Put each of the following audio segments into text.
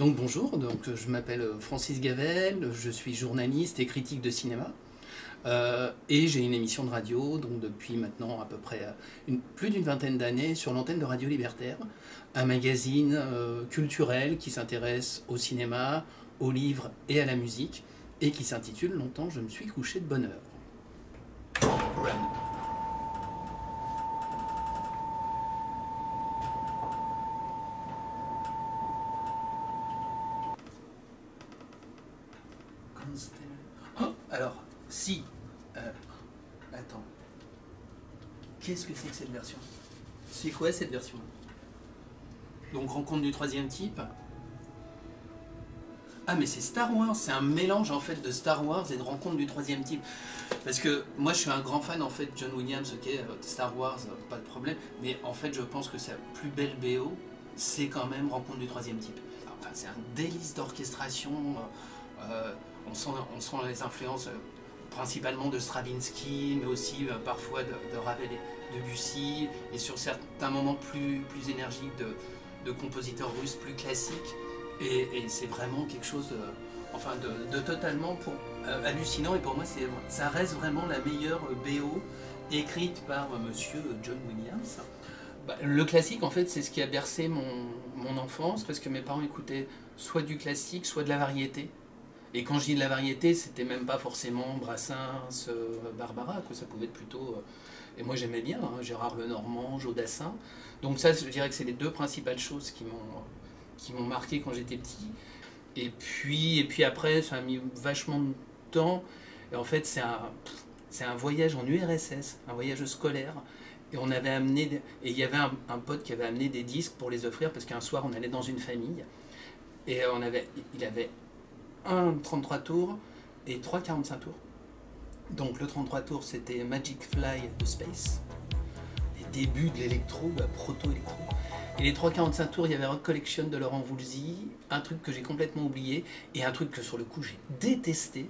Donc bonjour, je m'appelle Francis Gavel, je suis journaliste et critique de cinéma. Et j'ai une émission de radio donc depuis maintenant à peu près plus d'une vingtaine d'années sur l'antenne de Radio Libertaire, un magazine culturel qui s'intéresse au cinéma, aux livres et à la musique, et qui s'intitule Longtemps je me suis couché de bonne heure. Run. Oh, alors, si... attends. Qu'est-ce que c'est que cette version? C'est quoi cette version? Donc, rencontre du troisième type. Ah, mais c'est Star Wars, c'est un mélange en fait de Star Wars et de rencontre du troisième type. Parce que moi je suis un grand fan en fait de John Williams, ok, Star Wars, pas de problème. Mais en fait je pense que sa plus belle BO, c'est quand même Rencontre du troisième type. Enfin, c'est un délice d'orchestration. On sent les influences principalement de Stravinsky, mais aussi parfois de Ravel et de Debussy, et sur certains moments plus énergiques de compositeurs russes plus classiques. Et c'est vraiment quelque chose de totalement hallucinant, et pour moi ça reste vraiment la meilleure BO écrite par monsieur John Williams. Le classique en fait c'est ce qui a bercé mon enfance, parce que mes parents écoutaient soit du classique soit de la variété. Et quand je dis de la variété, c'était même pas forcément Brassens, Barbara, que ça pouvait être plutôt... et moi j'aimais bien, hein, Gérard Lenormand, Jodassin. Donc ça, je dirais que c'est les deux principales choses qui m'ont marqué quand j'étais petit. Et puis après, ça a mis vachement de temps. Et en fait, c'est un voyage en URSS, un voyage scolaire. Et on avait amené... Et il y avait un pote qui avait amené des disques pour les offrir, parce qu'un soir, on allait dans une famille. Et il avait un 33 tours et 3 45 tours. Donc le 33 tours c'était Magic Fly de Space, les débuts de l'électro, proto-électro. Et les 3 45 tours, il y avait Rock Collection de Laurent Voulzy, un truc que j'ai complètement oublié, et un truc que sur le coup j'ai détesté,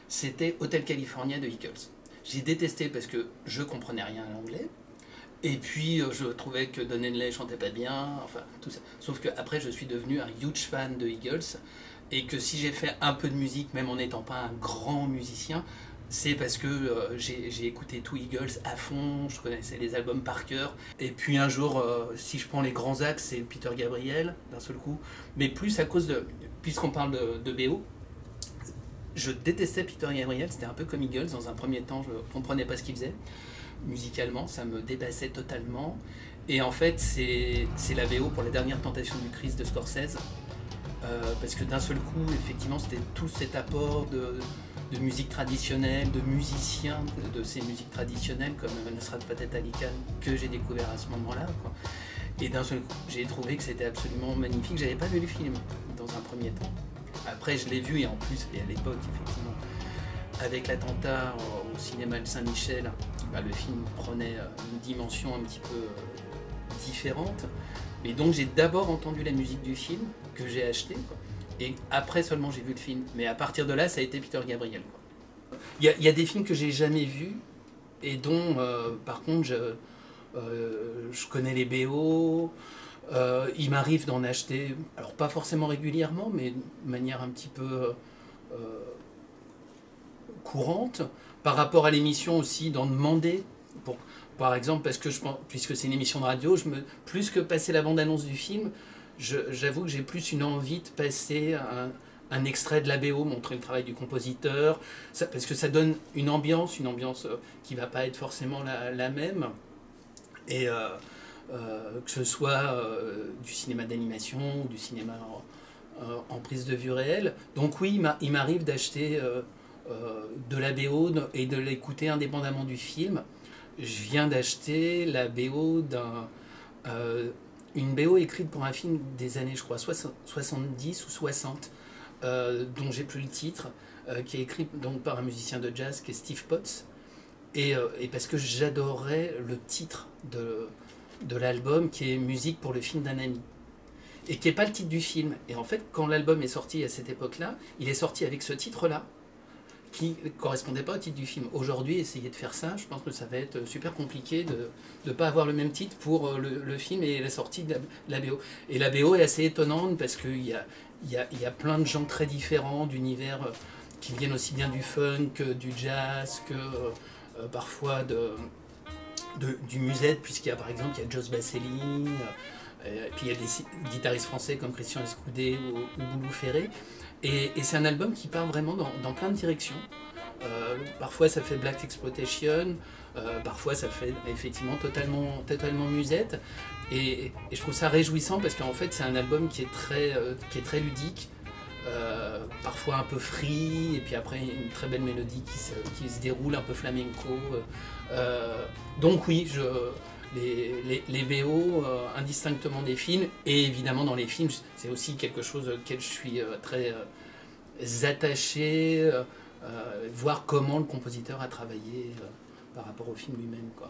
c'était Hotel California de Eagles. J'ai détesté parce que je comprenais rien à l'anglais, et puis je trouvais que Don Henley chantait pas bien, enfin tout ça. Sauf qu'après je suis devenu un huge fan de Eagles, et que si j'ai fait un peu de musique, même en n'étant pas un grand musicien, c'est parce que j'ai écouté tout Eagles à fond, je connaissais les albums par cœur. Et puis un jour, si je prends les grands axes, c'est Peter Gabriel, d'un seul coup. Mais plus à cause de... Puisqu'on parle de BO, je détestais Peter Gabriel, c'était un peu comme Eagles. Dans un premier temps, je ne comprenais pas ce qu'il faisait. Musicalement, ça me dépassait totalement. Et en fait, c'est la BO pour La Dernière Tentation du Christ de Scorsese. Parce que d'un seul coup, effectivement, c'était tout cet apport de musique traditionnelle, de musiciens de ces musiques traditionnelles, comme Nusrat Fateh Ali Khan, que j'ai découvert à ce moment-là. Et d'un seul coup, j'ai trouvé que c'était absolument magnifique. J'avais pas vu le film dans un premier temps. Après, je l'ai vu, et en plus, et à l'époque, effectivement, avec l'attentat au cinéma de Saint-Michel, le film prenait une dimension un petit peu différente. Et donc j'ai d'abord entendu la musique du film, que j'ai acheté, et après seulement j'ai vu le film. Mais à partir de là, ça a été Peter Gabriel. Il y a des films que j'ai jamais vus, et dont, par contre, je connais les BO, il m'arrive d'en acheter, alors pas forcément régulièrement, mais de manière un petit peu courante, par rapport à l'émission aussi, d'en demander, par exemple, parce que puisque c'est une émission de radio, plus que passer la bande-annonce du film, j'avoue que j'ai plus une envie de passer un extrait de la BO, montrer le travail du compositeur, parce que ça donne une ambiance qui ne va pas être forcément la même, et que ce soit du cinéma d'animation ou du cinéma en prise de vue réelle. Donc oui, il m'arrive d'acheter de la BO et de l'écouter indépendamment du film. Je viens d'acheter la BO une BO écrite pour un film des années, je crois, 70 ou 60, dont j'ai plus le titre, qui est écrit donc par un musicien de jazz qui est Steve Potts. Et parce que j'adorais le titre de l'album, qui est Musique pour le film d'un ami. Et qui n'est pas le titre du film. Et en fait, quand l'album est sorti à cette époque-là, il est sorti avec ce titre-là, qui ne correspondait pas au titre du film. Aujourd'hui, essayer de faire ça, je pense que ça va être super compliqué de ne pas avoir le même titre pour le film et la sortie de la BO. Et la BO est assez étonnante parce qu'il y a plein de gens très différents, d'univers qui viennent aussi bien du funk, du jazz, que parfois du musette, puisqu'il y a par exemple il y a Joss Basselli, puis il y a des guitaristes français comme Christian Escudé ou Boulou Ferré. Et c'est un album qui part vraiment dans plein de directions. Parfois ça fait Black Exploitation, parfois ça fait effectivement totalement musette. Et je trouve ça réjouissant parce qu'en fait c'est un album qui est très ludique, parfois un peu free, et puis après une très belle mélodie qui se déroule un peu flamenco. Donc oui, les BO indistinctement des films, et évidemment dans les films, c'est aussi quelque chose auquel je suis très attaché, voir comment le compositeur a travaillé par rapport au film lui-même, quoi.